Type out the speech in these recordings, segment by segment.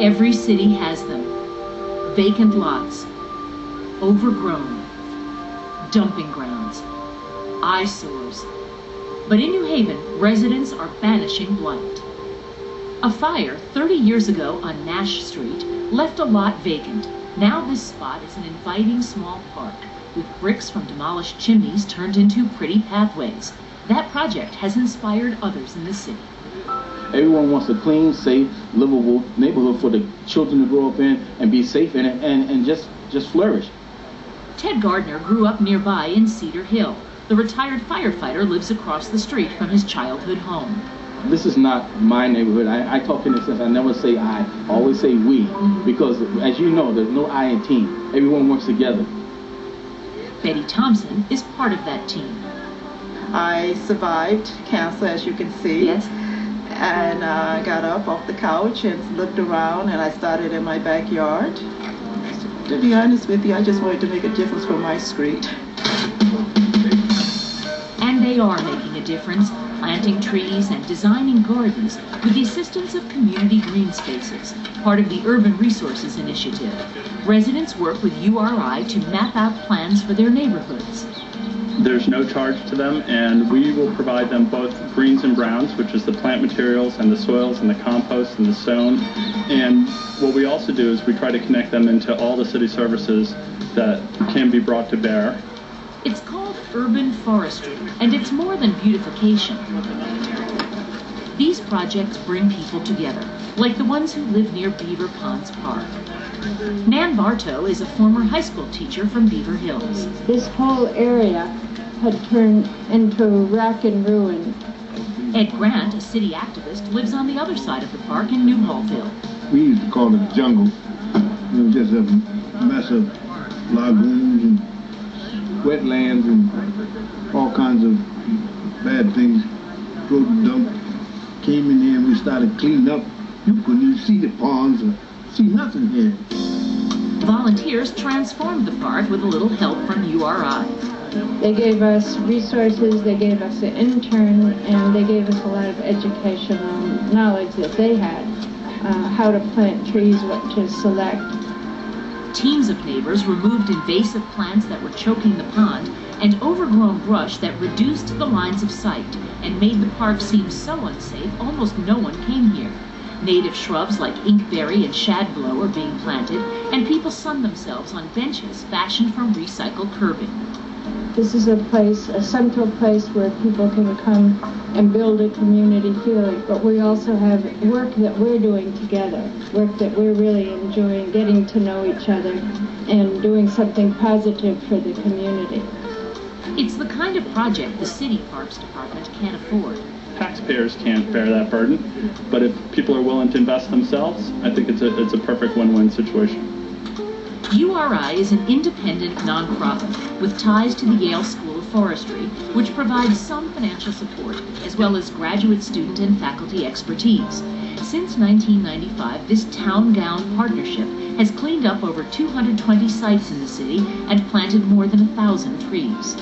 Every city has them. Vacant lots, overgrown, dumping grounds, eyesores. But in New Haven, residents are banishing blight. A fire 30 years ago on Nash Street left a lot vacant. Now this spot is an inviting small park with bricks from demolished chimneys turned into pretty pathways. That project has inspired others in the city. Everyone wants a clean, safe, livable neighborhood for the children to grow up in and be safe in it and just flourish. Ted Gardner grew up nearby in Cedar Hill. The retired firefighter lives across the street from his childhood home. This is not my neighborhood. I talk in a sense, I never say I, always say we, because as you know, there's no I in team. Everyone works together. Betty Thompson is part of that team. I survived cancer, as you can see. Yes. And I got up off the couch and looked around, and I started in my backyard. To be honest with you, I just wanted to make a difference for my street. And they are making a difference, planting trees and designing gardens with the assistance of community green spaces, part of the Urban Resources Initiative. Residents work with URI to map out plans for their neighborhoods. There's no charge to them, and we will provide them both greens and browns, which is the plant materials and the soils and the compost and the stone. And what we also do is we try to connect them into all the city services that can be brought to bear. It's called urban forestry, and it's more than beautification. These projects bring people together, like the ones who live near Beaver Ponds Park. Nan Bartow is a former high school teacher from Beaver Hills. This whole area had turned into wreck and ruin. Ed Grant, a city activist, lives on the other side of the park in New Hallville. We used to call it jungle. It was just a mess of lagoons and wetlands and all kinds of bad things. Rodent dump came in here and we started cleaning up. You couldn't even see the ponds or see nothing here. Volunteers transformed the park with a little help from URI. They gave us resources, they gave us an intern, and they gave us a lot of educational knowledge that they had, how to plant trees, what to select. Teams of neighbors removed invasive plants that were choking the pond and overgrown brush that reduced the lines of sight and made the park seem so unsafe almost no one came here. Native shrubs like inkberry and shadblow are being planted, and people sun themselves on benches fashioned from recycled curbing. This is a place, a central place where people can come and build a community feeling, but we also have work that we're doing together, work that we're really enjoying, getting to know each other and doing something positive for the community. It's the kind of project the City Parks Department can't afford. Taxpayers can't bear that burden, but if people are willing to invest themselves, I think it's a perfect win-win situation. URI is an independent nonprofit with ties to the Yale School of Forestry, which provides some financial support as well as graduate student and faculty expertise. Since 1995, this town-gown partnership has cleaned up over 220 sites in the city and planted more than 1,000 trees.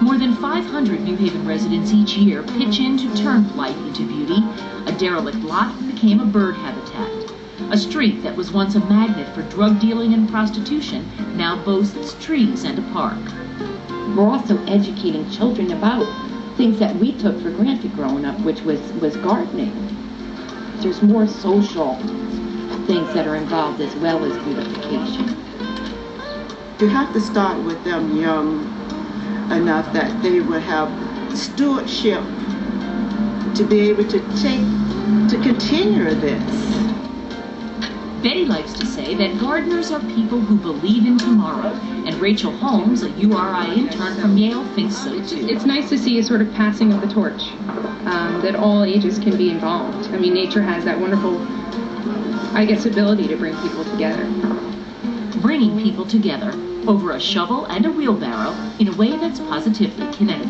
More than 500 New Haven residents each year pitch in to turn blight into beauty. A derelict lot became a bird habitat. A street that was once a magnet for drug dealing and prostitution now boasts trees and a park. We're also educating children about things that we took for granted growing up, which was gardening. There's more social things that are involved as well as beautification. You have to start with them young enough that they will have stewardship to be able to continue this. Betty likes to say that gardeners are people who believe in tomorrow, and Rachel Holmes, a URI intern from Yale, thinks so too. It's nice to see a sort of passing of the torch, that all ages can be involved. I mean, nature has that wonderful, I guess, ability to bring people together. Bringing people together over a shovel and a wheelbarrow in a way that's positively kinetic.